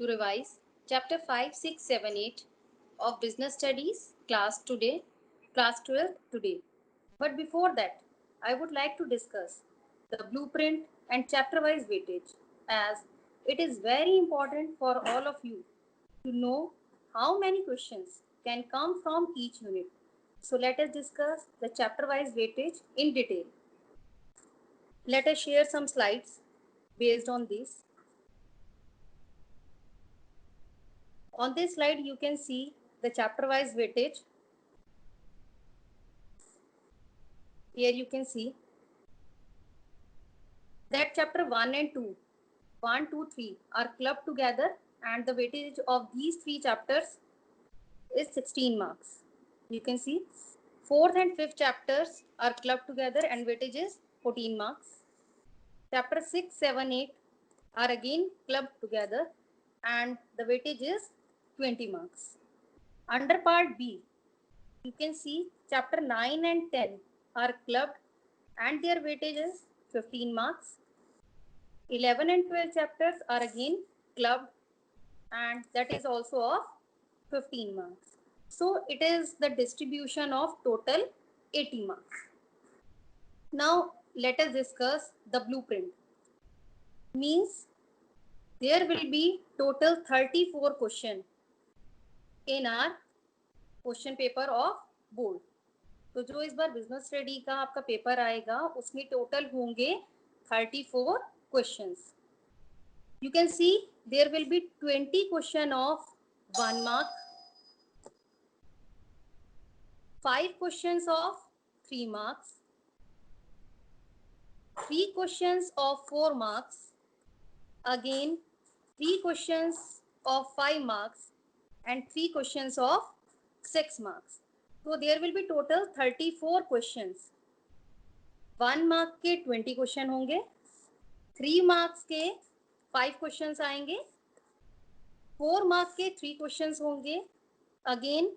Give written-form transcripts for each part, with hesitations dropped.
to revise chapter 5, 6, 7, 8 of business studies class 12 today. But before that, I would like to discuss the blueprint and chapter wise weightage, as it is very important for all of you to know how many questions can come from each unit. So let us discuss the chapter wise weightage in detail. Let us share some slides based on this. On this slide, you can see the chapter wise weightage. Here you can see that chapter 1 and 2, 1, 2, 3 are clubbed together, and the weightage of these three chapters is 16 marks. You can see 4th and 5th chapters are clubbed together and weightage is 14 marks. Chapter 6, 7, 8 are again clubbed together and the weightage is 20 marks. Under part B, you can see chapter 9 and 10 are clubbed and their weightage is 15 marks. 11 and 12 chapters are again clubbed and that is also of 15 marks. So it is the distribution of total 80 marks. Now let us discuss the blueprint. Means there will be total 34 question in our question paper of board. तो जो इस बार business study का आपका paper आएगा उसमें total होंगे 34 questions. You can see there will be 20 question of 1 mark, 5 questions of 3 marks, 3 questions of 4 marks, again 3 questions of 5 marks and 3 questions of 6 marks. So there will be total 34 questions. 1 mark के 20 question होंगे, 3 marks के 5 questions आएंगे, 4 mark के 3 questions होंगे, again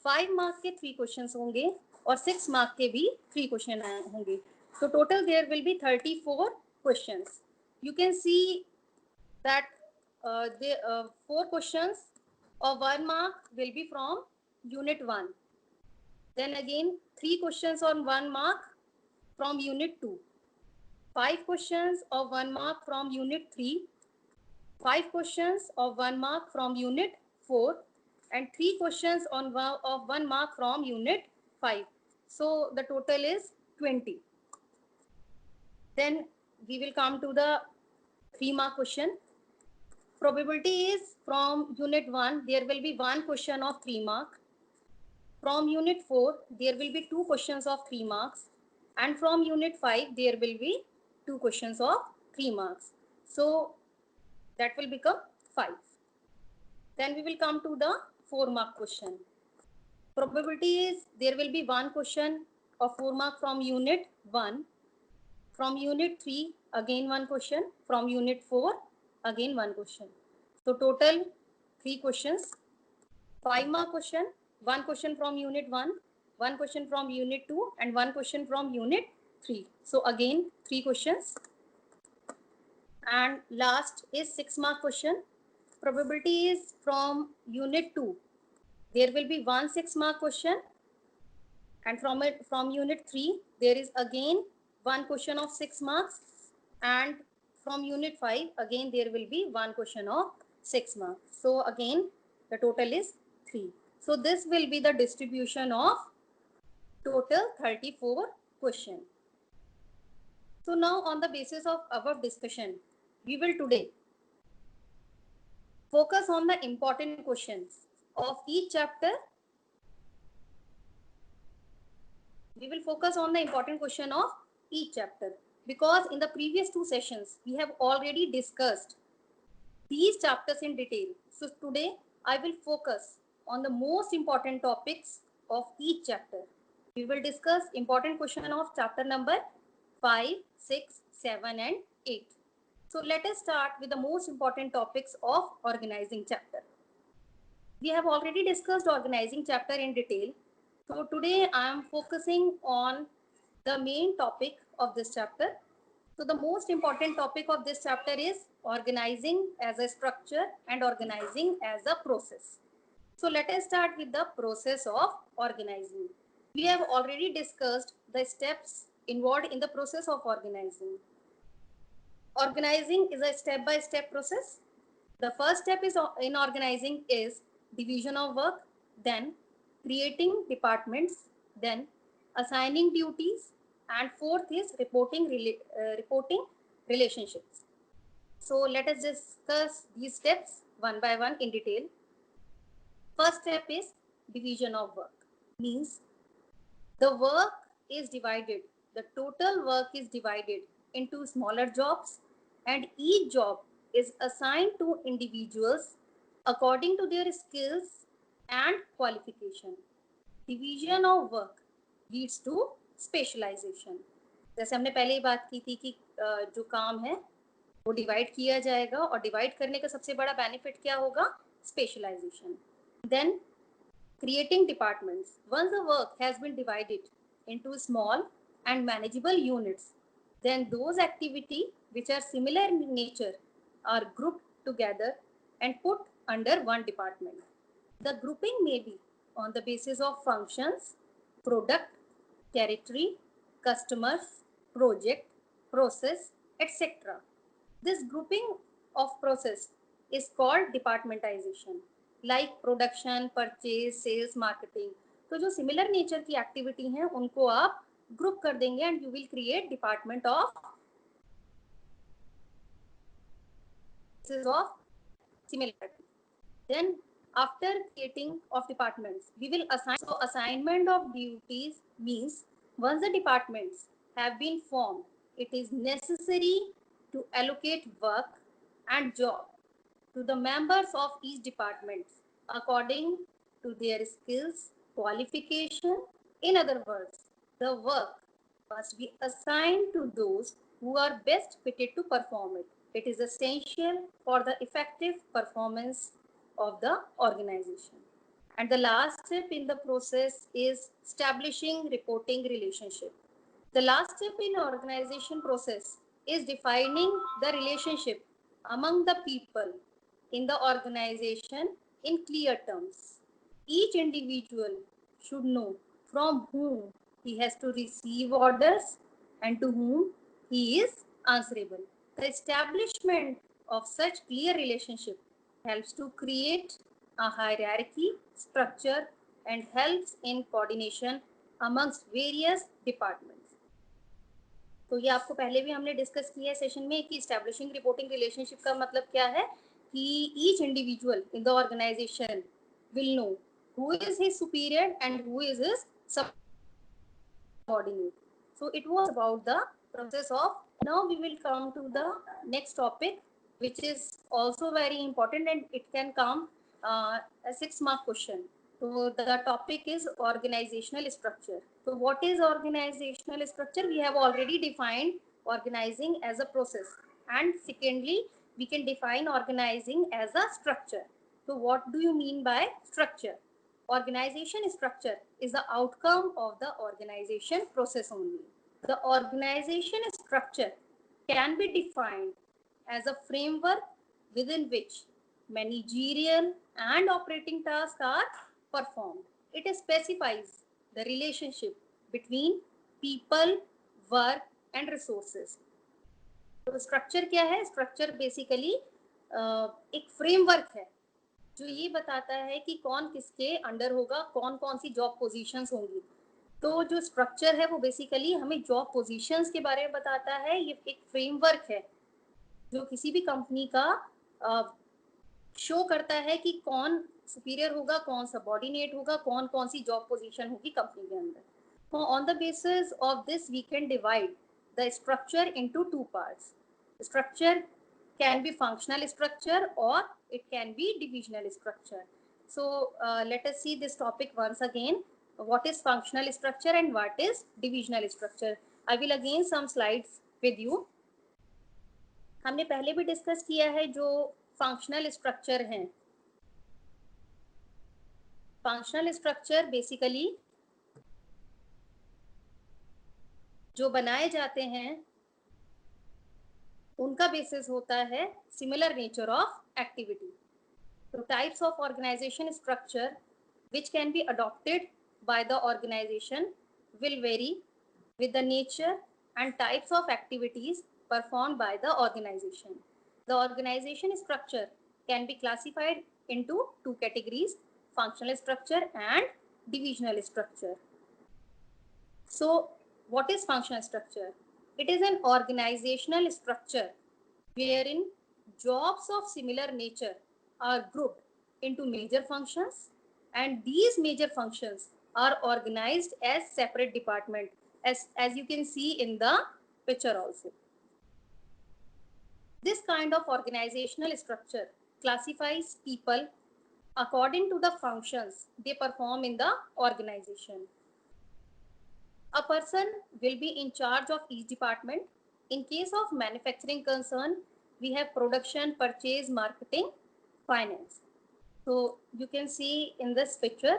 5 mark के 3 questions होंगे और 6 mark के भी 3 क्वेश्चन होंगे. So total there will be 34 questions. You can see that the 4 questions of 1 mark will be from unit 1. Then again 3 questions on 1 mark from unit 2. 5 questions of 1 mark from unit 3. 5 questions of 1 mark from unit 4 and 3 questions of 1 mark from unit 5. So the total is 20. Then we will come to the 3 mark question. Probability is from unit 1 there will be 1 question of 3 mark. From unit 4 there will be 2 questions of 3 marks and from unit 5 there will be 2 questions of 3 marks. So that will become 5. Then we will come to the 4 mark question. Probability is there will be 1 question of 4 mark from unit 1. From unit 3 again 1 question. From unit 4 again 1 question. So total 3 questions. 5 mark question, 1 question from unit 1, 1 question from unit 2 and 1 question from unit 3. So again 3 questions. And last is 6 mark question. Probability is from unit 2 there will be 1 6 mark question and from unit 3 there is again 1 question of 6 marks and from unit 5 again there will be 1 question of 6 marks. So again the total is 3. So this will be the distribution of total 34 question. So now on the basis of our discussion, we will today focus on the important questions of each chapter. We will focus on the important question of each chapter because in the previous 2 sessions we have already discussed these chapters in detail. So today I will focus on the most important topics of each chapter. We will discuss important question of chapter number 5, 6, 7 and 8. So let us start with the most important topics of organizing chapter. We have already discussed organizing chapter in detail. So today I am focusing on the main topic of this chapter. So the most important topic of this chapter is organizing as a structure and organizing as a process. So let us start with the process of organizing. We have already discussed the steps involved in the process of organizing. Organizing is a step-by-step process. The first step is in organizing is division of work, then creating departments, then assigning duties, and fourth is reporting relationships. So let us discuss these steps one by one in detail. First step is division of work. Means the work is divided, the total work is divided into smaller jobs, and each job is assigned to individuals according to their skills and qualification. Division of work leads to specialization. जैसे हमने पहले ही बात की थी कि जो काम है वो डिवाइड किया जाएगा और डिवाइड करने का सबसे बड़ा बेनिफिट क्या होगा? Specialization. Then creating departments. Once the work has been divided into small and manageable units, then those activities which are similar in nature are grouped together and put under one department. The grouping may be on the basis of functions, product, territory, customers, project, process, etc. This grouping of process is called departmentization, like production, purchase, sales, marketing. तो जो similar nature की activity हैं उनको आप group कर देंगे and you will create department of similarity. Then after creating of departments, we will assign. So assignment of duties means once the departments have been formed, it is necessary to allocate work and job to the members of each department according to their skills, qualification. In other words, the work must be assigned to those who are best fitted to perform it. It is essential for the effective performance of the organization. And the last step in the process is establishing reporting relationship. The last step in organization process is defining the relationship among the people in the organization in clear terms. Each individual should know from whom he has to receive orders and to whom he is answerable. The establishment of such clear relationship helps to create a hierarchy structure and helps in coordination amongst various departments. तो ये आपको पहले भी हमने discuss किया है session में कि एस्टैब्लिशिंग रिपोर्टिंग रिलेशनशिप का मतलब क्या है कि each individual in the organization will know who is his superior and who is his subordinate. So it was about the process of. Now we will come to the next topic, which is also very important and it can come a 6-mark question. So the topic is organizational structure. So what is organizational structure? We have already defined organizing as a process, and secondly we can define organizing as a structure. So what do you mean by structure? Organization structure is the outcome of the organization process only. The organization structure can be defined as a framework within which managerial and operating tasks are performed. It specifies the relationship between people, work and resources. तो structure क्या है? Structure basically एक framework है जो ये बताता है कि कौन किसके अंडर होगा, कौन कौन सी जॉब पोजीशंस होंगी. तो जो स्ट्रक्चर है वो बेसिकली हमें जॉब पोजीशंस के बारे में बताता है. ये एक फ्रेमवर्क है जो किसी भी कंपनी का शो करता है कि कौन सुपीरियर होगा, कौन सबऑर्डिनेट होगा, कौन कौन सी जॉब पोजीशन होगी कंपनी के अंदर. तो on the basis of this we can divide the structure into 2 parts. Structure can be functional structure or it can be divisional structure. So let us see this topic once again. What is functional structure and what is divisional structure? I will again some slides with you. हमने पहले भी discuss किया है जो functional structure हैं. Functional structure basically जो बनाए जाते हैं उनका बेसिस होता है similar nature of activity. So types of organization structure which can be adopted by the organization will vary with the nature and types of activities performed by the organization. The organization structure can be classified into two categories: functional structure and divisional structure. So what is functional structure? It is an organizational structure wherein jobs of similar nature are grouped into major functions, and these major functions are organized as separate department, as you can see in the picture also. This kind of organizational structure classifies people according to the functions they perform in the organization. A person will be in charge of each department. In case of manufacturing concern, we have production, purchase, marketing, finance. So you can see in this picture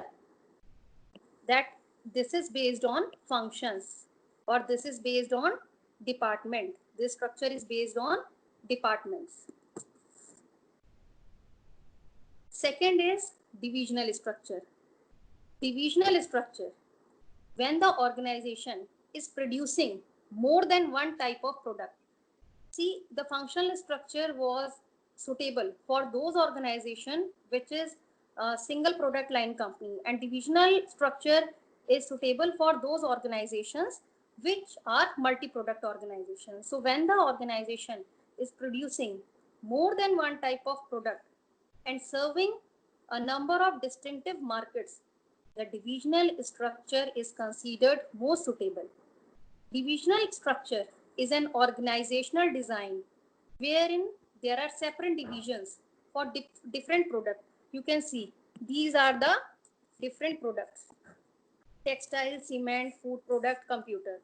that this is based on functions, or this is based on department. This structure is based on departments. Second is divisional structure. Divisional structure, when the organization is producing more than one type of product. See, the functional structure was suitable for those organization which is a single product line company, and divisional structure is suitable for those organizations which are multi-product organizations. So when the organization is producing more than one type of product and serving a number of distinctive markets, the divisional structure is considered most suitable. Divisional structure is an organizational design wherein there are separate divisions for different products. You can see these are the different products: textile, cement, food product, computers.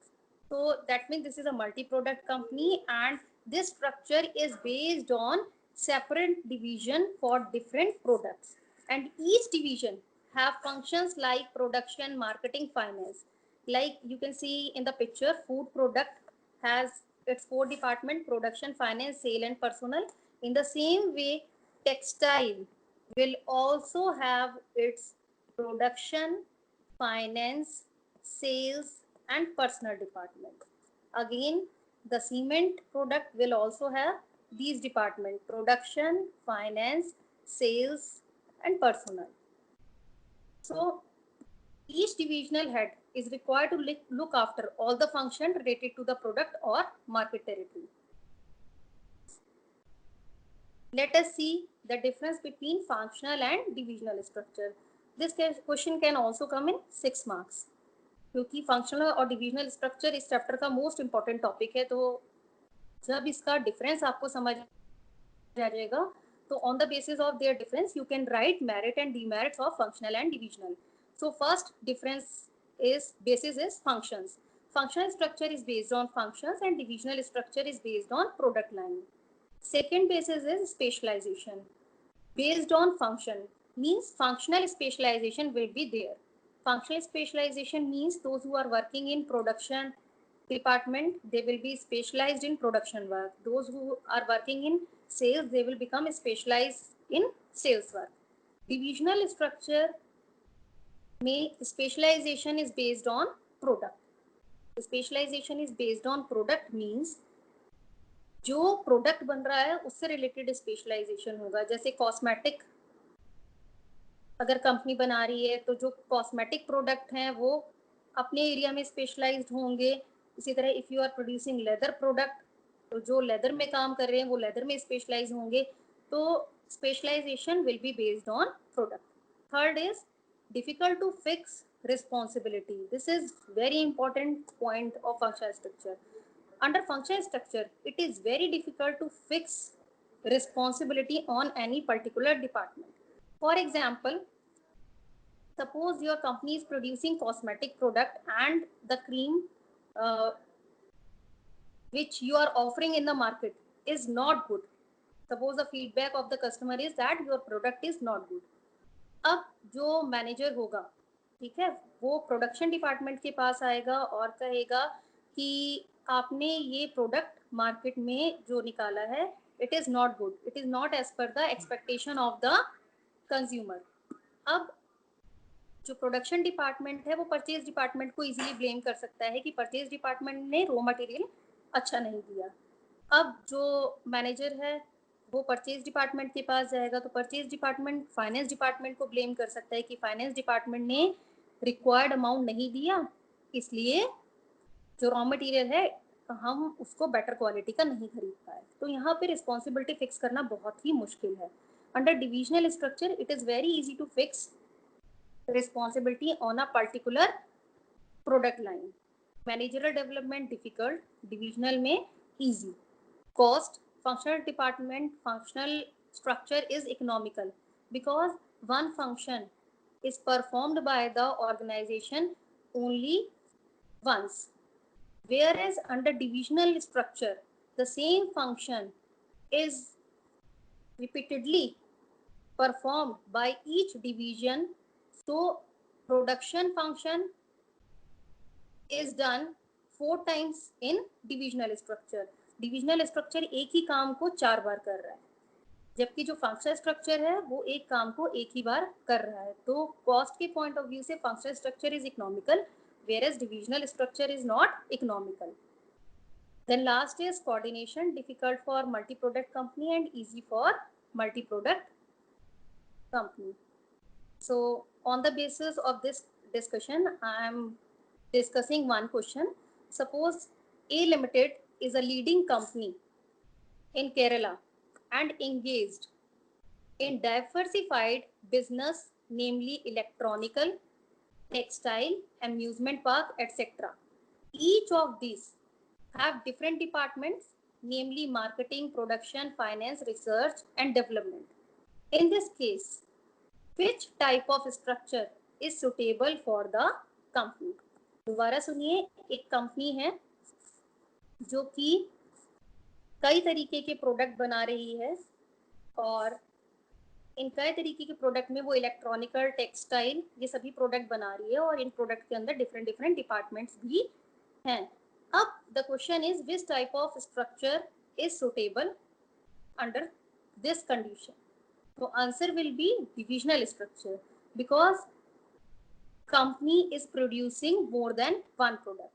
So that means this is a multi-product company, and this structure is based on separate division for different products, and each division have functions like production, marketing, finance. Like you can see in the picture, food product has its four department: production, finance, sale, and personnel. In the same way, textile will also have its production, finance, sales, and personal department. Again, the cement product will also have these departments: production, finance, sales, and personal. So each divisional head is required to look after all the functions related to the product or market territory. Let us see the difference between functional and divisional structure. This question can also come in 6 marks. क्योंकि functional और divisional structure इस chapter का most important topic है, तो जब इसका difference आपको समझ आ जाएगा तो on the basis of their difference you can write merit and demerits of functional and divisional. So first difference is basis is functions. Functional structure is based on functions and divisional structure is based on product line. Second basis is specialization. Based on function means functional specialization will be there. Functional specialization means those who are working in production department, they will be specialized in production work. Those who are working in sales, they will become specialized in sales work. Divisional structure में specialization is based on product. Specialization is based on product means जो product बन रहा है उससे related specialisation होगा. जैसे cosmetic अगर company बना रही है तो जो कॉस्मेटिक प्रोडक्ट हैं वो अपने एरिया में स्पेशलाइज्ड होंगे. इसी तरह if you are producing leather product, तो जो लेदर में काम कर रहे हैं वो लेदर में स्पेशलाइज होंगे. तो specialization will be based on product. Third is difficult to fix responsibility. This is very important point of functional structure. Under functional structure, it is very difficult to fix responsibility on any particular department. For example, suppose your company is producing cosmetic product and the cream which you are offering in the market is not good. Suppose the feedback of the customer is that your product is not good. अब जो manager होगा, ठीक है, वो production department के पास आएगा और कहेगा कि आपने ये प्रोडक्ट मार्केट में जो निकाला है it is not good, it is not as per the expectation of the consumer. अब जो प्रोडक्शन डिपार्टमेंट है वो परचेज डिपार्टमेंट को इजीली ब्लेम कर सकता है कि परचेज डिपार्टमेंट ने रॉ मटेरियल अच्छा नहीं दिया। अब जो मैनेजर है वो परचेज डिपार्टमेंट के पास जाएगा तो परचेज डिपार्टमेंट फाइनेंस डिपार्टमेंट को ब्लेम कर सकता है कि फाइनेंस डिपार्टमेंट ने रिक्वायर्ड अमाउंट नहीं दिया, इसलिए जो रॉ मटेरियल है हम उसको बेटर क्वालिटी का नहीं खरीद पाए। तो यहाँ पे रिस्पॉन्सिबिलिटी फिक्स करना बहुत ही मुश्किल है। Under divisional structure it is very easy to fix responsibility on a particular product line. Managerial development difficult, divisional में easy. Cost, functional department, functional structure is economical because one function is performed by the organization only once, whereas under divisional structure the same function is repeatedly performed by each division. So production function is done 4 times in divisional structure. divisional structure एक ही काम को 4 बार कर रहा है, जबकि जो functional structure है वो एक काम को एक ही बार कर रहा है। तो कॉस्ट के पॉइंट ऑफ व्यू से functional structure is economical whereas divisional structure is not economical. Then last is coordination, difficult for multi-product company and easy for multi-product company. So on the basis of this discussion, I am discussing one question. Suppose A Limited is a leading company in Kerala and engaged in diversified business, namely electronical, textile, amusement park, etc. Each of these have different departments, namely marketing, production, finance, research, and development. In this case, which type of structure is suitable for the company? दोबारा सुनिए, एक company है जो कि कई तरीके के product बना रही है और इन कई तरीके के प्रोडक्ट में वो इलेक्ट्रॉनिकल, टेक्सटाइल, ये सभी प्रोडक्ट बना रही है और इन प्रोडक्ट के अंदर डिफरेंट डिफरेंट डिपार्टमेंट्स भी हैं। अब the question is which type of structure is suitable under this condition? तो answer will be divisional structure because company is producing more than one product.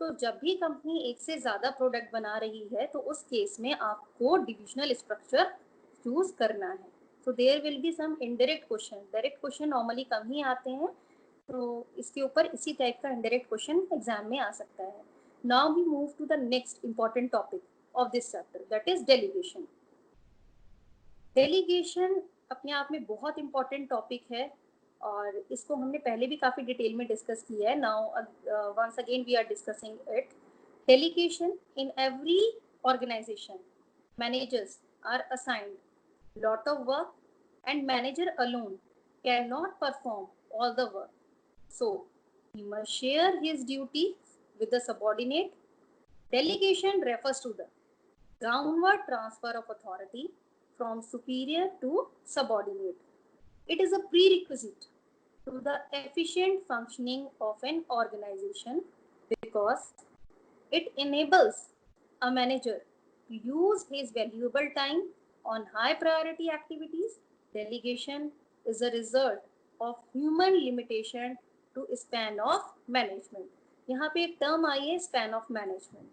तो जब भी कंपनी एक से ज़्यादा प्रोडक्ट बना रही है तो उस केस में आपको डिविजनल स्ट्रक्चर चूज करना है। तो there will be some indirect question, direct question normally कम ही आते हैं, तो इसके ऊपर इसी टाइप का इनडायरेक्ट क्वेश्चन एग्जाम में आ सकता है। Now we move to the next important topic of this chapter, that is delegation. Delegation अपने आप में बहुत इंपॉर्टेंट टॉपिक है और इसको हमने पहले भी काफ़ी डिटेल में डिस्कस किया है। Now once again we are discussing it. Delegation in every organization, managers are assigned lot of work and manager alone cannot perform all the work. So he must share his duty with the subordinate. Delegation refers to the downward transfer of authority from superior to subordinate. It is a prerequisite to the efficient functioning of an organization because it enables a manager to use his valuable time on high priority activities. Delegation is a result of human limitation to span of management. यहाँ पे एक term आई है span of management.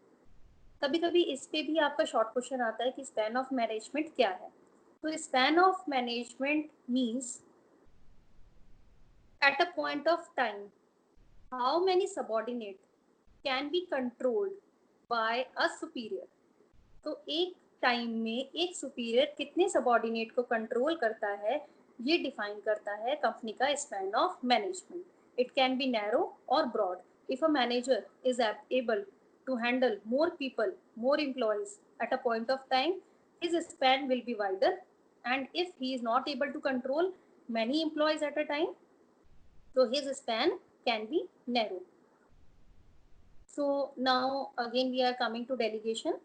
कभी कभी इस पे भी आपका शॉर्ट क्वेश्चन आता है कि स्पैन ऑफ मैनेजमेंट क्या है। तो span of management means at a point of time how many subordinate can be controlled by a superior. तो एक टाइम में एक सुपीरियर कितने सबॉर्डिनेट को कंट्रोल करता है ये डिफाइन करता है कंपनी का span of management. It can be narrow और broad. If a manager is able to handle more people, more employees at a point of time, his span will be wider, and if he is not able to control many employees at a time, so his span can be narrow. So now again we are coming to delegation.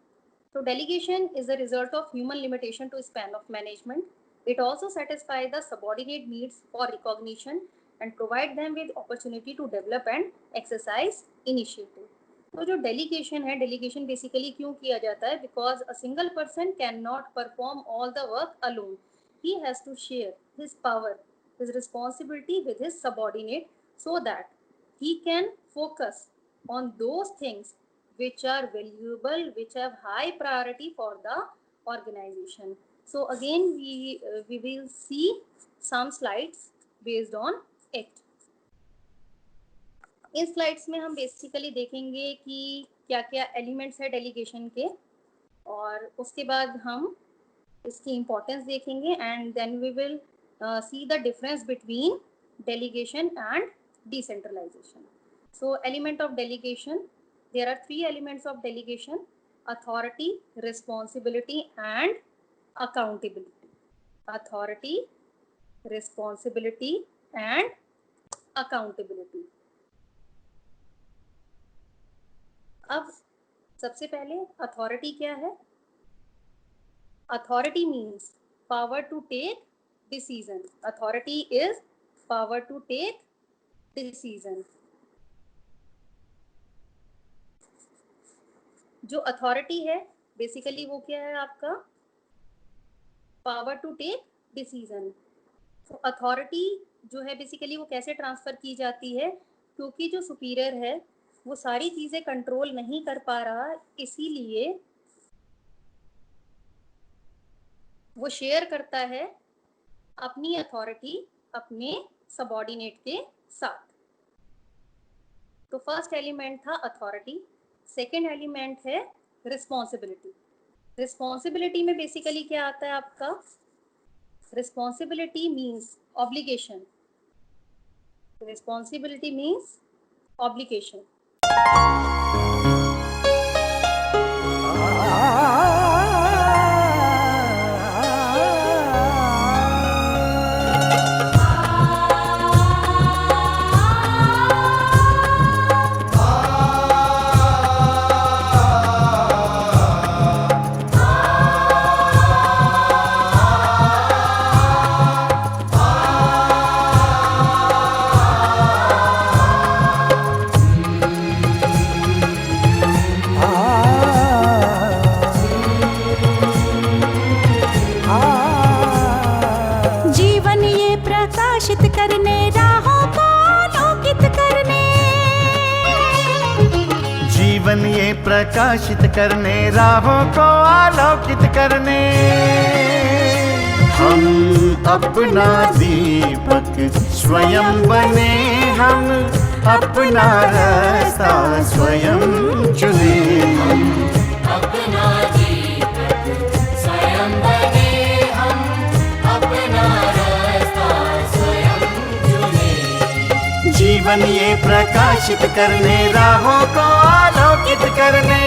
So delegation is a result of human limitation to span of management. It also satisfies the subordinate needs for recognition and provide them with opportunity to develop and exercise initiative. तो जो delegation है, delegation basically क्यों किया जाता है? Because a single person can not perform all the work alone. He has to share his power, his responsibility with his subordinate, so that he can focus on those things which are valuable, which have high priority for the organization. So again we will see some slides based on it. In slides में हम basically देखेंगे कि क्या क्या elements है delegation के, और उसके बाद हम इसकी इम्पोर्टेंस देखेंगे, and then we will see the difference between delegation and decentralization. So element of delegation, there are three elements of delegation: authority, responsibility and accountability. Authority, responsibility and accountability. अब सबसे पहले अथॉरिटी क्या है? Authority means power to take decision. Authority is power to take decision. जो authority है basically वो क्या है आपका? Power to take decision. तो अथॉरिटी जो है बेसिकली वो कैसे ट्रांसफर की जाती है? क्योंकि जो सुपीरियर है वो सारी चीजें कंट्रोल नहीं कर पा रहा, इसीलिए वो शेयर करता है अपनी अथॉरिटी अपने सबऑर्डिनेट के साथ. तो फर्स्ट एलिमेंट था अथॉरिटी. सेकेंड एलिमेंट है रिस्पॉन्सिबिलिटी. रिस्पॉन्सिबिलिटी में बेसिकली क्या आता है आपका? Responsibility means obligation. Responsibility means obligation. जीवन ये प्रकाशित करने, राहों को आलोकित करने, हम अपना दीपक स्वयं बने, हम अपना रास्ता स्वयं चुने. अपना दीपक स्वयं बने, हम अपना रास्ता स्वयं चुने. जीवन ये प्रकाशित करने, राहों को आलोकित करने.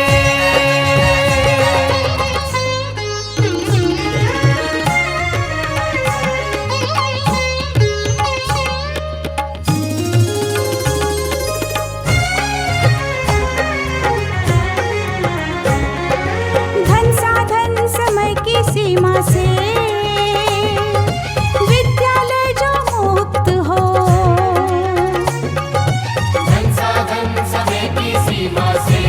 धन साधन समय की सीमा से विद्यालय जो मुक्त हो, धन साधन समय की सीमा से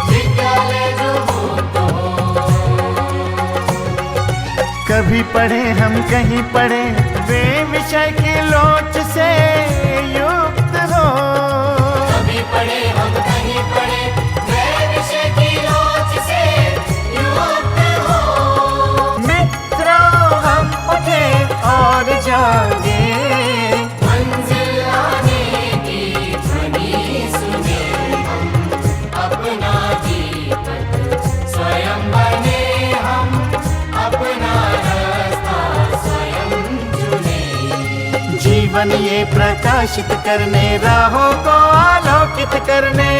विद्यालय जो मुक्त हो. कभी पढ़े हम कहीं पढ़े, वे विषय की लोच से युक्त हो. कभी पढ़े हम कहीं पढ़े, वे विषय की लोच से युक्त हो. मित्रों हम उठे और जागे, मंजिल आने की ध्वनि सुने, हम अपना दीपक स्वयं बने, हम अपना रास्ता स्वयं चुने. जीवन ये प्रकाशित करने, राहों को आलोकित करने.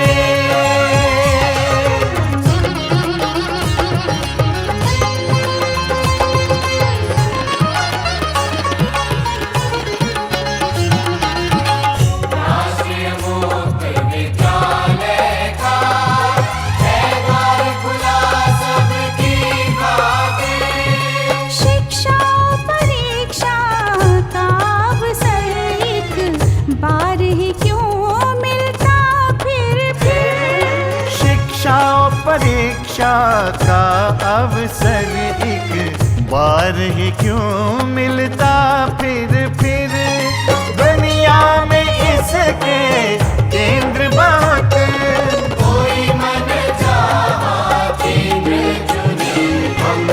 राष्ट्रीय मुक्त विद्यालय का है द्वार खुला सबकी खातिर. शिक्षा परीक्षा का अवसर एक बार ही क्यों मिलता फिर दिशा का अवसर एक बार ही क्यों मिलता फिर दुनिया में इसके केंद्र बहुत। कोई मन चाहा केंद्र चुने हम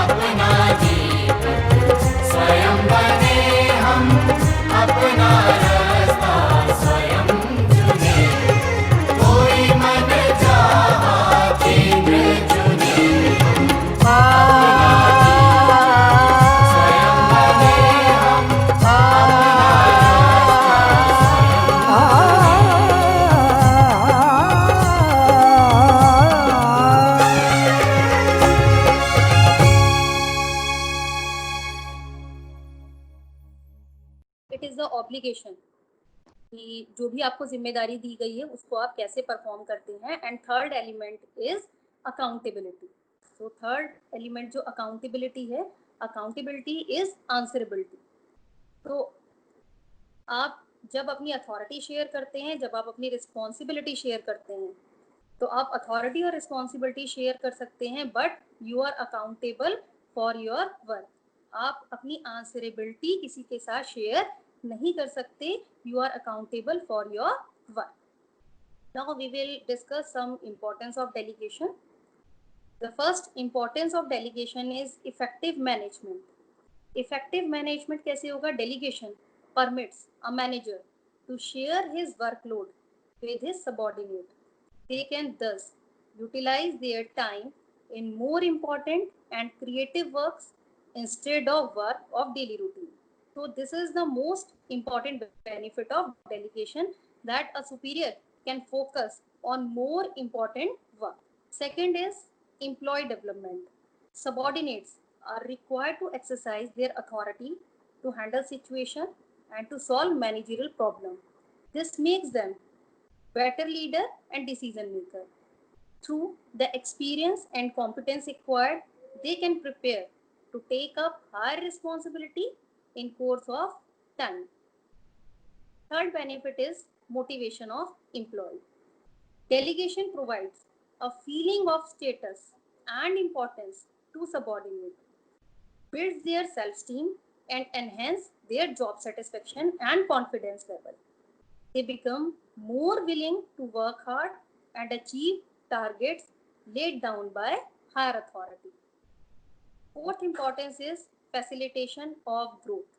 अपना जीवन स्वयं बने हम अपना रास्ता स्वयं चुने। कोई मन चाहा केंद्र चुने स्वयं बने हम इट इज द ऑब्लिगेशन कि जो भी आपको जिम्मेदारी दी गई है उसको आप कैसे परफॉर्म करते हैं। And third element is accountability. तो थर्ड एलिमेंट जो अकाउंटेबिलिटी है, अकाउंटेबिलिटी इज आंसरेबिलिटी। तो आप जब अपनी अथॉरिटी शेयर करते हैं, जब आप अपनी रिस्पॉन्सिबिलिटी शेयर करते हैं, तो आप अथॉरिटी और रिस्पॉन्सिबिलिटी शेयर कर सकते हैं, but you are accountable for your work. आप अपनी आंसरेबिलिटी किसी के साथ शेयर नहीं कर सकते। You are accountable for your work. Now we will discuss some importance of delegation. The first importance of delegation is effective management. Effective management कैसे होगा? Delegation permits a manager to share his workload with his subordinate. They can thus utilize their time in more important and creative works instead of work of daily routine. So this is the most important benefit of delegation, that a superior can focus on more important work. Second is employee development. Subordinates are required to exercise their authority to handle situation and to solve managerial problem. This makes them better leader and decision maker. Through the experience and competence acquired, they can prepare to take up higher responsibility in course of time. Third benefit is motivation of employee. Delegation provides a feeling of status and importance to subordinate, builds their self-esteem and enhance their job satisfaction and confidence level. They become more willing to work hard and achieve targets laid down by higher authority. Fourth importance is facilitation of growth.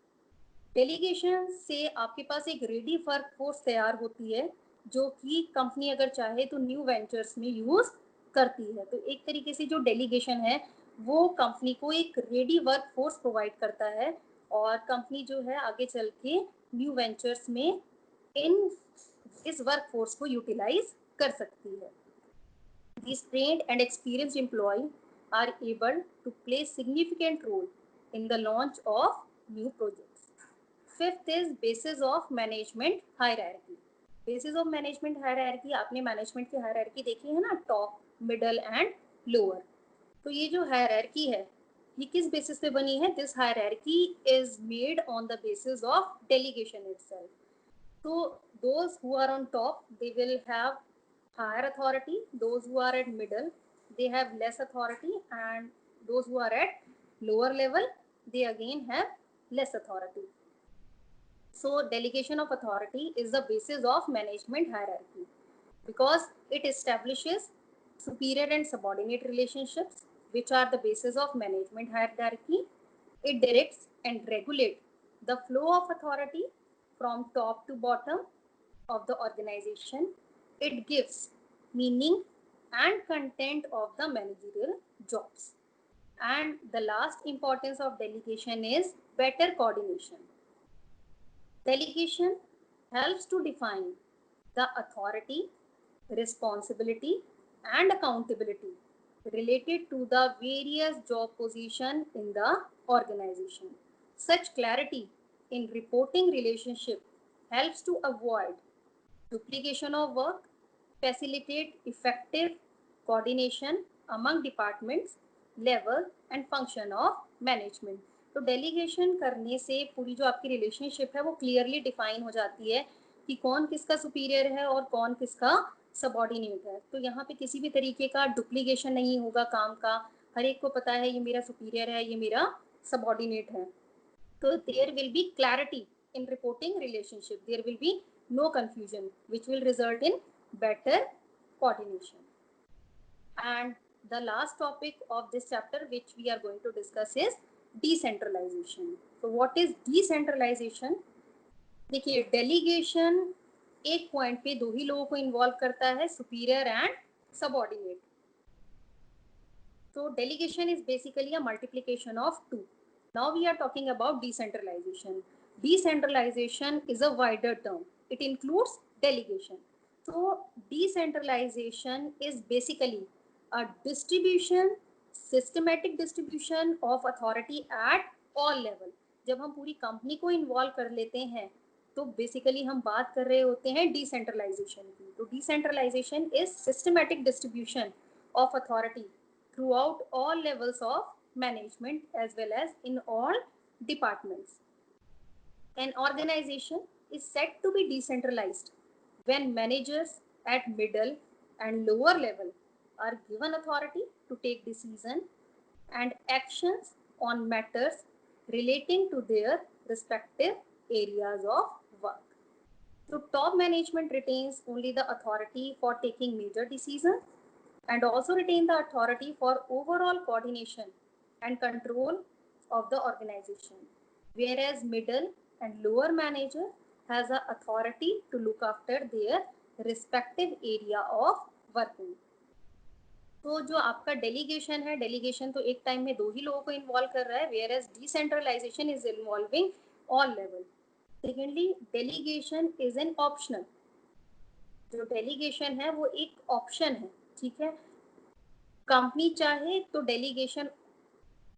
Delegation से आपके पास एक ready work force तैयार होती है, जो कि company अगर चाहे तो न्यू वेंचर्स में यूज करती है। तो एक तरीके से जो डेलीगेशन है वो कंपनी को एक रेडी वर्क फोर्स प्रोवाइड करता है, और कंपनी जो है आगे चल के न्यू वेंचर्स में इस वर्क फोर्स को यूटिलाइज कर सकती है। These trained and experienced employees are able to play significant role in the launch of new projects. Fifth is basis of management hierarchy. Basis of management hierarchy, आपने management की hierarchy देखी है ना, top, middle and lower. तो ये जो hierarchy है ये किस बेसिस पे बनी है? This hierarchy is made on the basis of delegation itself. तो those who are on top they will have higher authority, those who are at middle they have less authority, and those who are at lower level they again have less authority. So delegation of authority is the basis of management hierarchy because it establishes superior and subordinate relationships, which are the basis of management hierarchy. It directs and regulates the flow of authority from top to bottom of the organization. It gives meaning and content of the managerial jobs. And the last importance of delegation is better coordination. Delegation helps to define the authority, responsibility, and accountability related to the various job positions in the organization. Such clarity in reporting relationship helps to avoid duplication of work, facilitate effective coordination among departments, level and function of management. तो delegation करने से पूरी जो आपकी relationship है वो clearly define हो जाती है कि कौन किसका सुपीरियर है और कौन किसका सबऑर्डिनेट है, तो यहाँ पे किसी भी तरीके का डुप्लीकेशन नहीं होगा काम का, हर एक को पता है ये मेरा सुपीरियर है, ये मेरा सबऑर्डिनेट है। तो there will be clarity in reporting relationship, there will be no confusion, which will result in better coordination. And the last topic of this chapter which we are going to discuss is decentralization. So what is decentralization? देखिए, delegation एक point पे दो ही लोगों को involve करता है, superior and subordinate. So delegation is basically a multiplication of two. Now we are talking about decentralization. Decentralization is a wider term. It includes delegation. So decentralization is basically a distribution, systematic distribution of authority at all level. जब हम पूरी company को involve कर लेते हैं तो basically हम बात कर रहे होते हैं डिसेंट्रलाइजेशन की. तो decentralization is systematic distribution of authority throughout all levels of management as well as in all departments. An organization is said to be decentralized when managers at middle and lower level are given authority to take decision and actions on matters relating to their respective areas of work. So top management retains only the authority for taking major decisions and also retain the authority for overall coordination and control of the organization, whereas middle and lower manager has the authority to look after their respective area of working. तो जो आपका delegation है, delegation तो एक time में दो ही लोगों को इन्वॉल्व कर रहा है, whereas decentralization is involving all level. Secondly, delegation is an optional. जो डेलीगेशन है वो एक ऑप्शन है, ठीक है. कंपनी चाहे तो delegation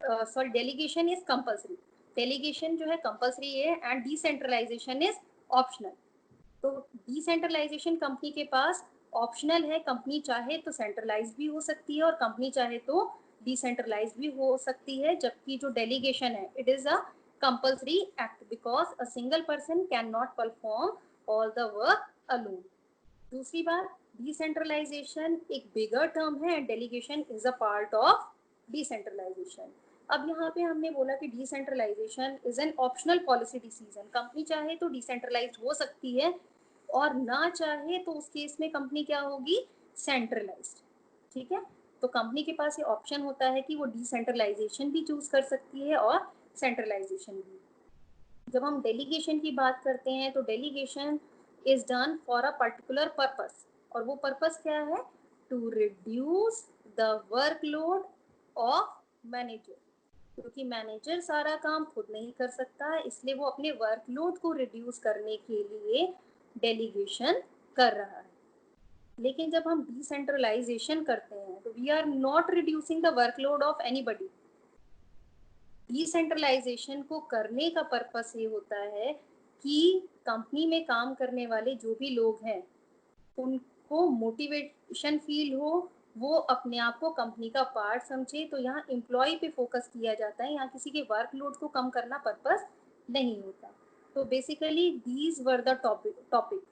delegation is compulsory. Delegation जो है कंपलसरी है एंड डिसेंट्रलाइजेशन इज ऑप्शनल. तो डिसेंट्रलाइजेशन कंपनी के पास ऑप्शनल है, कंपनी चाहे तो सेंट्रलाइज भी हो सकती है और कंपनी चाहे तो डिसेंट्रलाइज भी हो सकती है, जबकि जो डेलीगेशन है it is a compulsory act because a single person can not perform all the work alone. दूसरी बात, डिसेंट्रलाइजेशन एक बिगर टर्म है and delegation is a part of decentralization. अब यहाँ पे हमने बोला कि decentralization is an optional policy decision. Company चाहे तो डिसेंट्रलाइज हो सकती है और ना चाहे तो उस केस में कंपनी क्या होगी, सेंट्रलाइज्ड. ठीक है, तो कंपनी के पास ये ऑप्शन होता है कि वो डिसेंट्रलाइजेशन भी चूज कर सकती है और सेंट्रलाइजेशन भी. जब हम डेलीगेशन की बात करते हैं तो delegation is done for a particular purpose, और वो पर्पस क्या है, to reduce the workload of manager. क्योंकि मैनेजर सारा काम खुद नहीं कर सकता है, इसलिए वो अपने वर्कलोड को रिड्यूस करने के लिए डेलीगेशन कर रहा है. लेकिन जब हम डिसेंट्रलाइजेशन करते हैं तो we are not reducing the workload of anybody. Decentralization को करने का पर्पस ये होता है कि कंपनी में काम करने वाले जो भी लोग हैं उनको मोटिवेशन फील हो, वो अपने आप को कंपनी का पार्ट समझे. तो यहाँ एम्प्लॉय पे फोकस किया जाता है, यहाँ किसी के वर्कलोड को कम करना पर्पस नहीं होता. तो basically these were the topic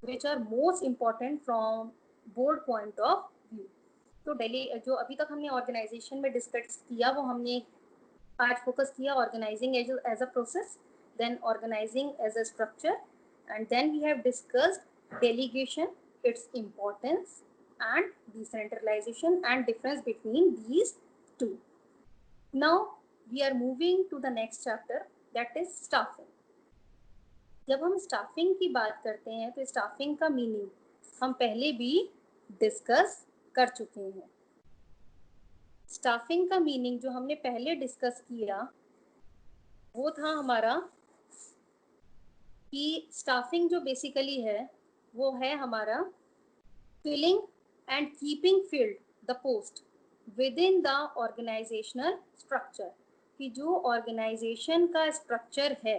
which are most important from board point of view. तो डेली जो अभी तक हमने ऑर्गेनाइजेशन में डिस्कस किया वो हमने आज फोकस किया organizing as a process, then organizing as a structure, and then we have discussed delegation, its importance, and decentralization and difference between these two. Now we are moving to the next chapter, that is staffing. जब हम staffing की बात करते हैं तो staffing का meaning हम पहले भी डिस्कस कर चुके हैं. स्टाफिंग का मीनिंग जो हमने पहले डिस्कस किया वो था हमारा कि स्टाफिंग जो बेसिकली है वो है हमारा filling and keeping filled the post within the organizational structure. कि जो ऑर्गेनाइजेशन का स्ट्रक्चर है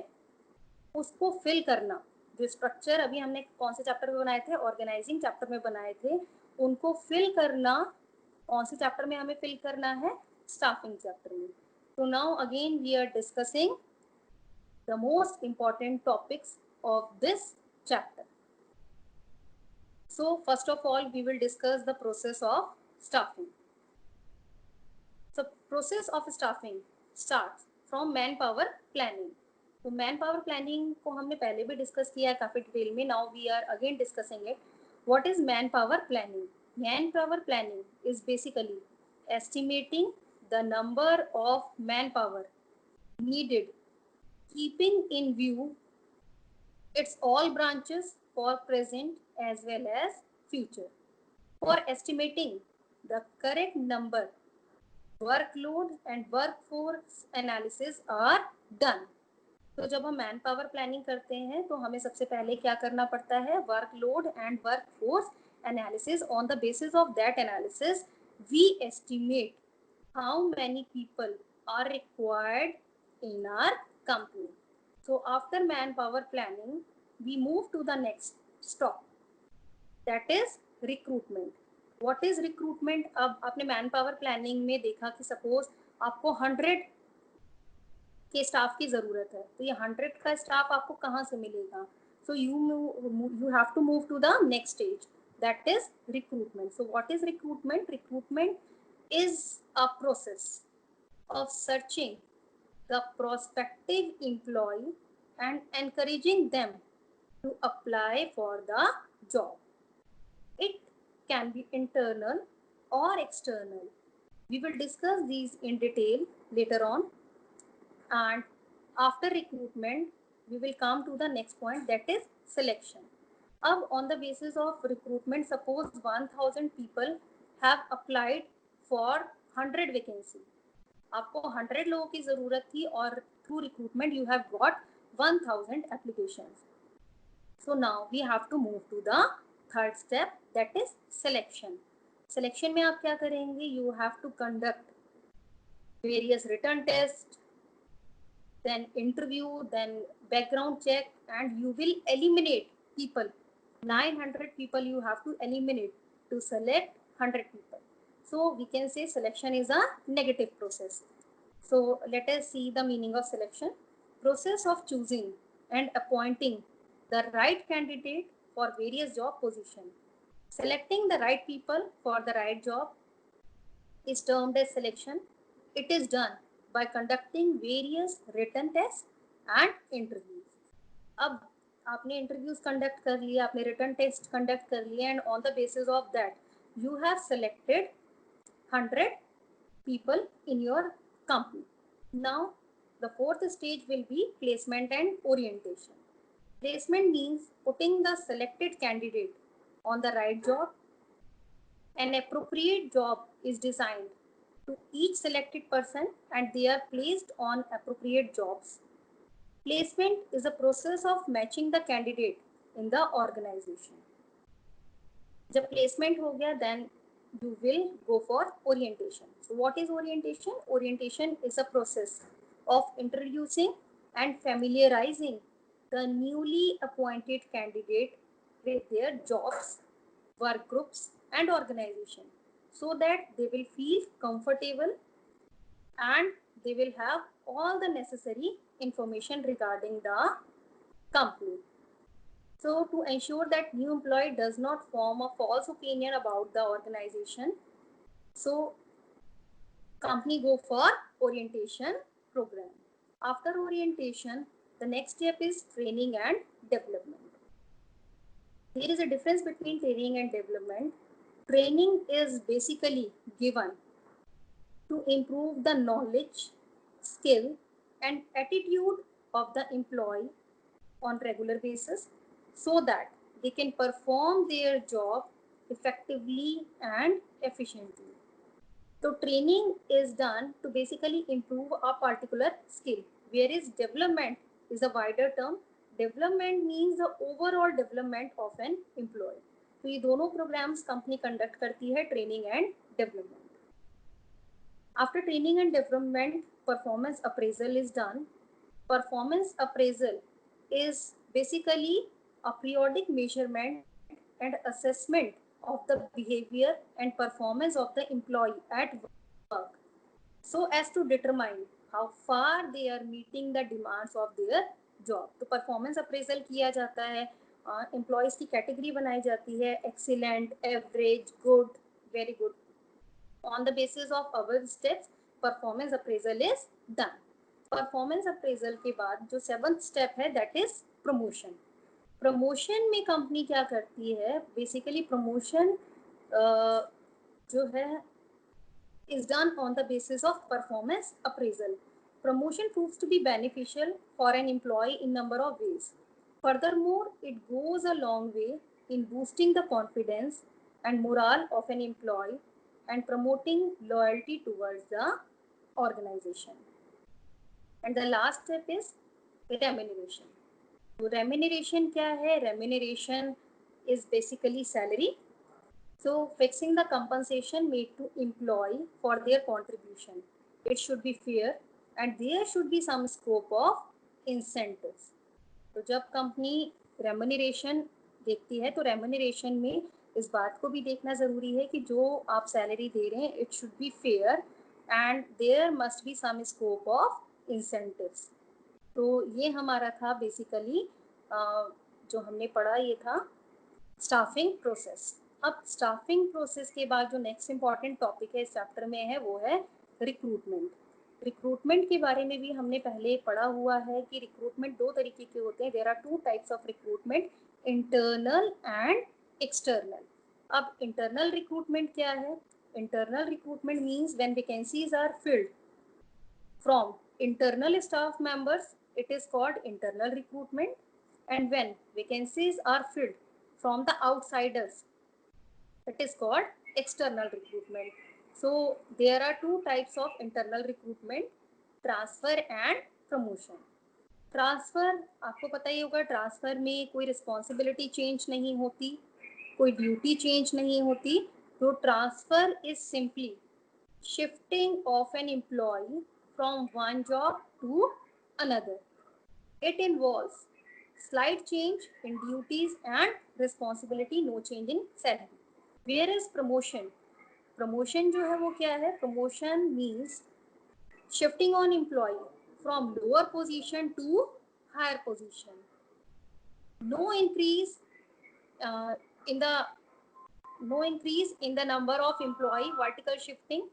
उसको फिल करना. जो स्ट्रक्चर अभी हमने कौन से चैप्टर में बनाए थे, ऑर्गेनाइजिंग चैप्टर में बनाए थे, उनको फिल करना कौन से चैप्टर में हमें फिल करना है, स्टाफिंग चैप्टर में. तो now again we are discussing the most important topics of this chapter. So first of all, we will discuss the process of staffing. So process of staffing starts from manpower planning. तो manpower planning को हमने पहले भी discuss किया है काफी detail में. Now we are again discussing it. What is manpower planning? Manpower planning is basically estimating the number of manpower needed, keeping in view its all branches for present as well as future. For estimating the correct number, workload and workforce analysis are done. तो जब हम man power planning करते हैं तो हमें सबसे पहले क्या करना पड़ता है, workload and workforce analysis. On the basis of that analysis we estimate how many people are required in our company. So after man power planning we move to the next stop, that is recruitment. What is recruitment? अब आपने man power planning में देखा कि suppose आपको 100 के staff की जरूरत है, तो ये 100 का स्टाफ आपको कहाँ से मिलेगा? So you have to move to the next stage, that is recruitment. So what is recruitment? Recruitment is a process of searching the prospective employee and encouraging them to apply for the job. It can be internal or external. We will discuss these in detail later on. And after recruitment, we will come to the next point, that is selection. अब on the basis of recruitment, suppose 1000 people have applied for 100 vacancy. आपको 100 लोगों की जरूरत थी और through recruitment you have got 1000 applications. So now we have to move to the third step, that is selection. Selection में आप क्या करेंगे? You have to conduct various written tests, then interview, then background check, and you will eliminate people. 900 people you have to eliminate to select 100 people. So we can say selection is a negative process. So let us see the meaning of selection. Process of choosing and appointing the right candidate for various job positions. Selecting the right people for the right job is termed as selection. It is done by conducting various written tests and interviews. अब आपने interviews conduct कर लिए, आपने written test conduct कर लिए, and on the basis of that you have selected 100 people in your company. Now the fourth stage will be placement and orientation. Placement means putting the selected candidate on the right job. An appropriate job is designed to each selected person and they are placed on appropriate jobs. Placement is a process of matching the candidate in the organization. जब placement हो गया, then you will go for orientation. So what is orientation? Orientation is a process of introducing and familiarizing the newly appointed candidate with their jobs, work groups and organization, so that they will feel comfortable and they will have all the necessary information regarding the company. So to ensure that new employee does not form a false opinion about the organization, so company go for orientation program. After orientation, the next step is training and development. There is a difference between training and development. Training is basically given to improve the knowledge, skill, and attitude of the employee on regular basis so that they can perform their job effectively and efficiently. So training is done to basically improve a particular skill, whereas development is a wider term. Development means the overall development of an employee. तो ये दोनों programs company conduct करती है, training and development. After training and development, performance appraisal is done. Performance appraisal is basically a periodic measurement and assessment of the behavior and performance of the employee at work, so as to determine how far they are meeting the demands of their job. तो performance appraisal किया जाता है employees की category बनाई जाती है, excellent, average, good, very good. On the basis of above steps, performance appraisal is done. Performance appraisal के बाद जो 7th step है that is promotion. Promotion में कंपनी क्या करती है? Basically promotion जो है is done on the basis of performance appraisal. Promotion proves to be beneficial for an employee in number of ways. Furthermore, it goes a long way in boosting the confidence and morale of an employee and promoting loyalty towards the organization. And the last step is remuneration. So remuneration क्या है? Remuneration is basically salary. So fixing the compensation made to employee for their contribution. It should be fair and there should be some scope of incentives. तो जब company remuneration देखती है तो remuneration में इस बात को भी देखना ज़रूरी है कि जो आप सैलरी दे रहे हैं it should be fair and there must be some scope of incentives. तो ये हमारा था बेसिकली जो हमने पढ़ा ये था स्टाफिंग प्रोसेस. अब स्टाफिंग प्रोसेस के बाद जो नेक्स्ट इम्पॉर्टेंट टॉपिक है इस चैप्टर में है वो है रिक्रूटमेंट. रिक्रूटमेंट के बारे में भी हमने पहले पढ़ा हुआ है कि रिक्रूटमेंट 2 तरीके के होते हैं. There are 2 types of recruitment, internal and external. अब इंटरनल रिक्रूटमेंट क्या है? Internal recruitment means when vacancies are filled from internal staff members it is called internal recruitment and when vacancies are filled from the outsiders it is called external recruitment. So there are 2 types of internal recruitment, transfer and promotion. Transfer आपको पता ही होगा, transfer में कोई responsibility change नहीं होती, कोई duty change नहीं होती. तो transfer is simply shifting of an employee from one job to another. It involves slight change in duties and responsibility, no change in salary. Where is promotion? Promotion जो है वो क्या है? Promotion means shifting on employee from lower position to higher position. No increase in the number of employee, vertical shifting.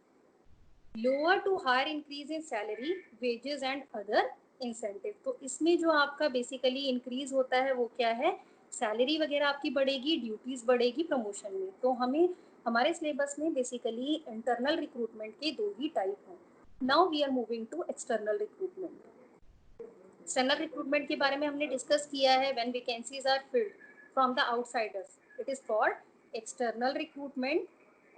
Lower to higher increase in salary, wages and other incentive. तो इसमें जो आपका basically increase होता है वो क्या है? Salary वगैरह आपकी बढ़ेगी, ड्यूटीज बढ़ेगी प्रमोशन में. तो हमें हमारे सिलेबस में बेसिकली इंटरनल रिक्रूटमेंट के 2 ही टाइप हैं. Now we are moving to external recruitment. External recruitment के बारे में हमने डिस्कस किया है. When vacancies are filled from the outsiders, it is called external recruitment.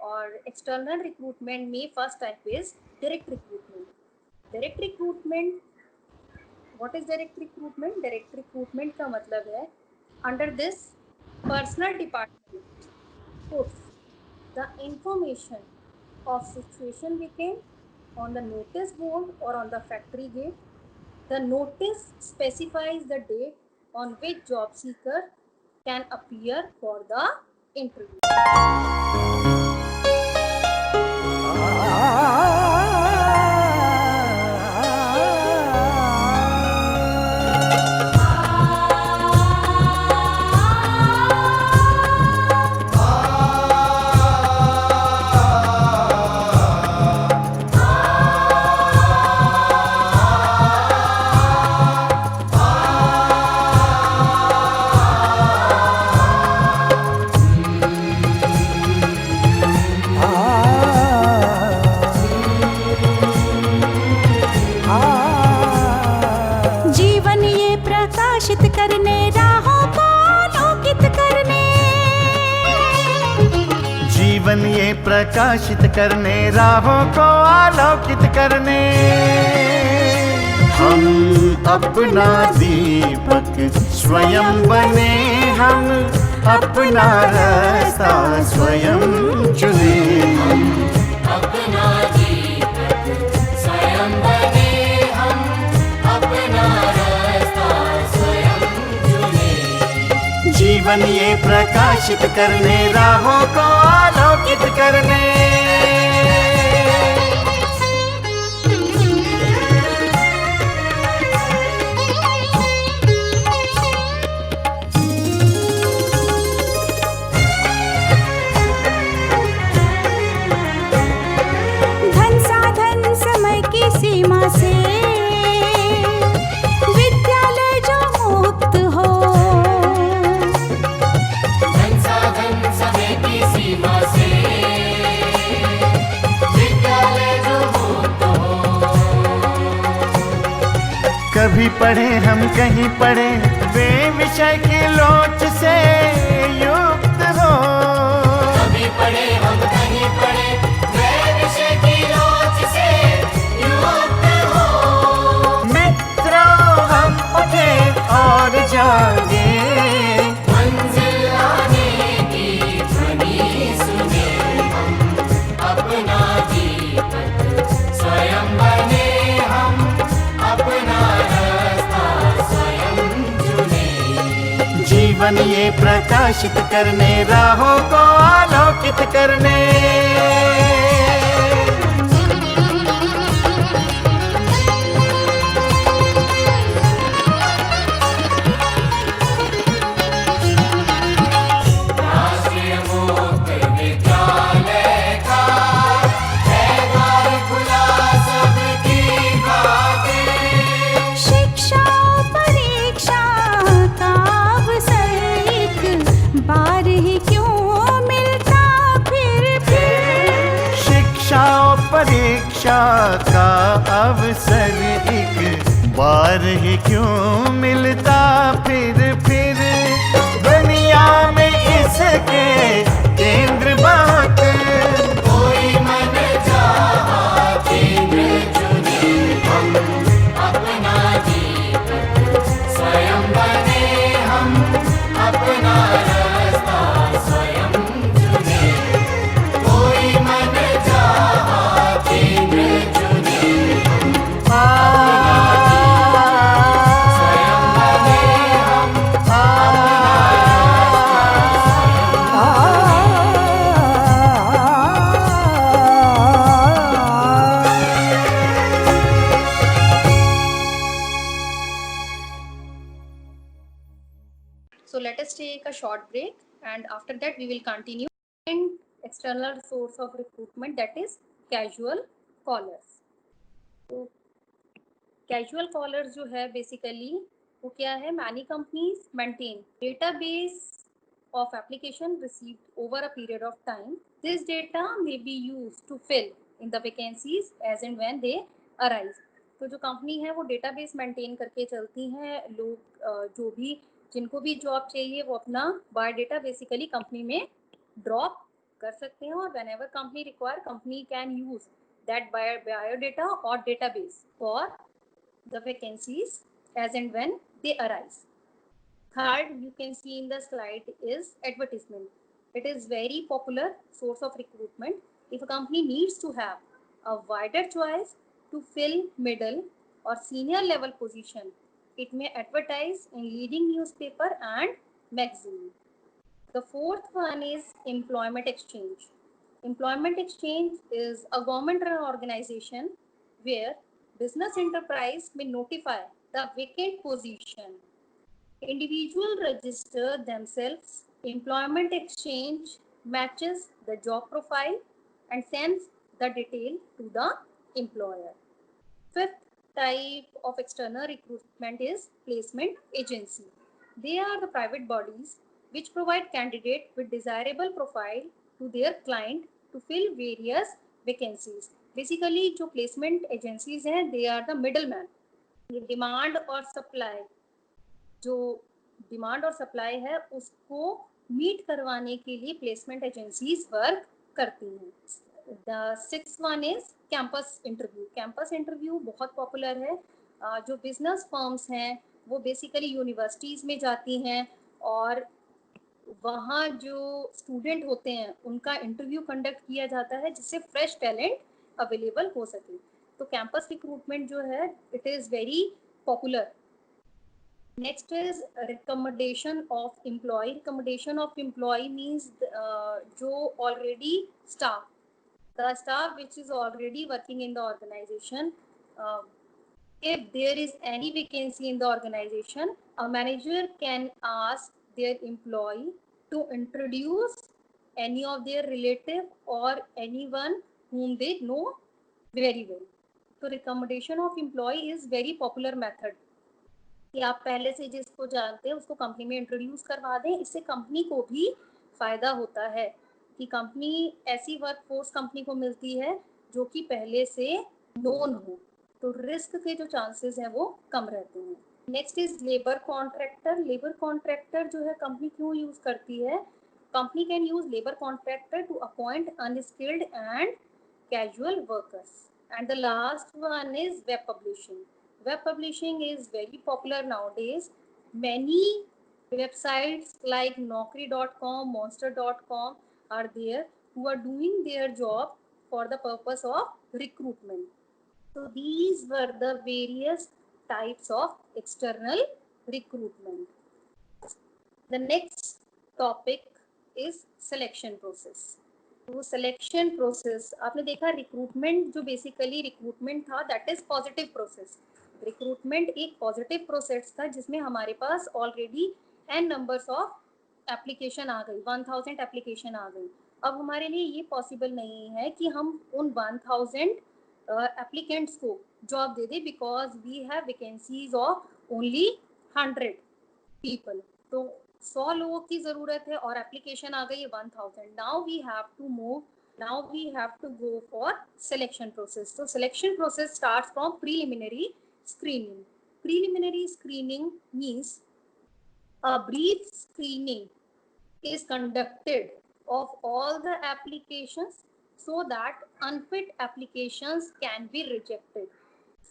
और external recruitment में first type is direct recruitment. Direct recruitment, what is direct recruitment? Direct recruitment का मतलब है under this personal department puts the information of situation vacant on the notice board or on the factory gate. The notice specifies the date on which job seeker can appear for the interview. करने राहों को आलोकित करने. जीवन ये प्रकाशित करने, राहों को आलोकित करने. हम अपना दीपक स्वयं बने, हम अपना रास्ता स्वयं चुने. अपना दीपक स्वयं बने, हम अपना रास्ता स्वयं चुने. जीवन ये प्रकाशित करने, राहों को आलोकित करने. कभी पढ़े हम कहीं पढ़े वे विषय की लोच से युक्त हो। कभी पढ़े हम कहीं पढ़े वे विषय की लोच से युक्त हो। मित्रों हम उठे और जागे, मंजिल आने की ध्वनि सुने हम, अपना जीवन स्वयं बने हम, अपना रास्ता स्वयं चुने। जीवन ये प्रकाशित करने, राहों को आलोकित करने। राष्ट्रीय मुक्त विद्यालय का है द्वार खुला सबकी खातिर। शिक्षा परीक्षा का अवसर एक बार ही क्यों मिलता फिर। शिक्षा और परीक्षा का अवसर एक बार ही क्यों मिलता फिर। दुनिया में इसके केंद्र बात, कोई मन चाहा केंद्र चुने हम, अपना जीवन स्वयं बने हम, अपना रास्ता स्वयं चुने। कोई मन चाहा केंद्र चुने हम, स्वयं बने हम, So let us take a short break, and after that we will continue. And external source of recruitment, that is casual callers. तो कैजुअल कॉलर्स जो है बेसिकली वो क्या है, many companies maintain database of application received over a period of time. This data may be used to fill in the vacancies as and when they arise. तो जो company है वो database maintain करके चलती हैं, लोग जो भी जिनको भी जॉब चाहिए वो अपना बायोडाटा बेसिकली कंपनी में ड्रॉप कर सकते हैं, और whenever company require, company can use that biodata or database for the vacancies as and when they arise. Third, you can see in the slide is advertisement. It is very popular source of recruitment. If a company needs to have a wider choice to fill middle or senior level position, it may advertise in leading newspaper and magazine. The fourth one is employment exchange. Employment exchange is a government-run organization where business enterprise may notify the vacant position. Individual register themselves. Employment exchange matches the job profile and sends the detail to the employer. Fifth type of external recruitment is placement agency. They are the private bodies which provide candidate with desirable profile to their client to fill various vacancies. Basically जो placement agencies हैं, they are the middleman. Demand और supply, जो demand और supply है उसको meet करवाने के लिए प्लेसमेंट एजेंसीज वर्क करती हैं. The sixth one is campus interview. Campus interview बहुत पॉपुलर है. जो बिजनेस फर्म्स हैं वो बेसिकली यूनिवर्सिटीज़ में जाती हैं और वहाँ जो स्टूडेंट होते हैं उनका इंटरव्यू कंडक्ट किया जाता है जिससे फ्रेश टैलेंट अवेलेबल हो सके. तो कैंपस रिक्रूटमेंट जो है it is very popular. Next is recommendation of employee. Recommendation of employee means जो already staff, the staff which is already working in the organization. If there is any vacancy in the organization, a manager can ask their employee to introduce any of their relative or anyone whom they know very well. So recommendation of employee is very popular method. कि आप पहले से जिसको जानते हैं उसको company में introduce करवा दें. इससे कंपनी को भी फ़ायदा होता है कि कंपनी ऐसी वर्कफोर्स कंपनी को मिलती है जो कि पहले से नोन हो. तो रिस्क के जो चांसेस हैं वो कम रहते हैं। Next is labour contractor. Labour contractor जो है कंपनी क्यों यूज करती है? Company can use labour contractor to appoint unskilled and casual workers. And the last one is web publishing. Web publishing is very popular nowadays. Many websites like naukri.com, monster.com are there who are doing their job for the purpose of recruitment. So these were the various types of external recruitment. The next topic is selection process. तो selection process आपने देखा, recruitment जो basically recruitment था that is positive process. Recruitment एक positive process था जिसमें हमारे पास already n numbers of application आ गई, 1000 एप्लीकेशन आ गई। अब हमारे लिए ये पॉसिबल नहीं है कि हम उन 1000 एप्लीकेंट्स को जॉब दे दें because we have vacancies of only 100 people. तो 100 लोगों की जरूरत है और एप्लीकेशन आ गई है 1000। Now we have to go for selection process. तो selection process starts from preliminary screening. Preliminary screening means a brief screening is conducted of all the applications so that unfit applications can be rejected.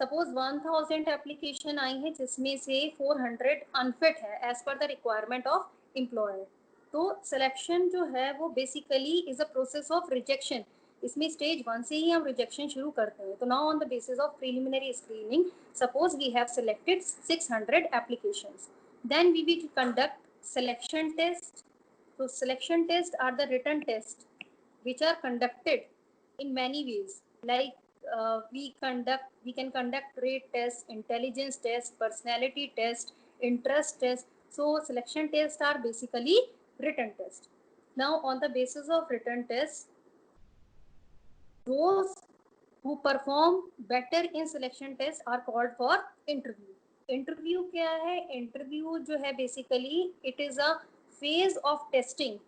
Suppose 1000 application आई है जिसमें से 400 unfit है as per the requirement of employer. तो selection जो है वो basically is a process of rejection. इसमें स्टेज 1 से ही हम रिजेक्शन शुरू करते हैं। तो now on the basis of preliminary screening suppose we have selected 600 applications, then we will conduct selection test. So selection tests are the written tests which are conducted in many ways, like we can conduct rate test, intelligence test, personality test, interest test. So selection tests are basically written test. Now on the basis of written tests, those who perform better in selection test are called for interview. Interview क्या है? Interview जो है basically it is a phase of testing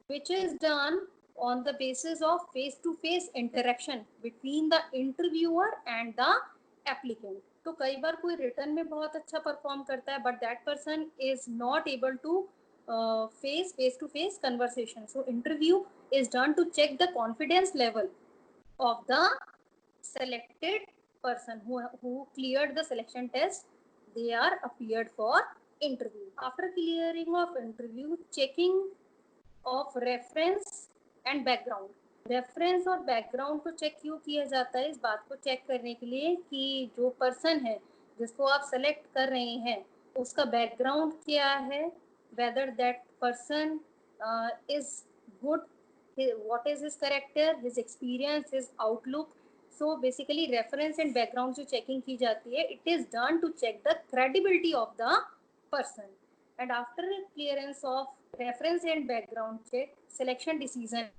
which is done on the basis of face to face interaction between the interviewer and the applicant. तो कई बार कोई return में बहुत अच्छा परफॉर्म करता है but that person is not able to face to face conversation. So interview is done to check the confidence level of the selected person who cleared the selection test. They are appeared for interview. After clearing of interview, checking of reference and background. Reference और background को check क्यों किया जाता है? इस बात को check करने के लिए कि जो पर्सन है जिसको आप सेलेक्ट कर रहे हैं उसका बैकग्राउंड क्या है, whether that person is good, what is his character, his experience, his outlook. So basically reference and background जो checking की जाती है, it is done to check the credibility of the person. And after clearance of reference and background check, selection decision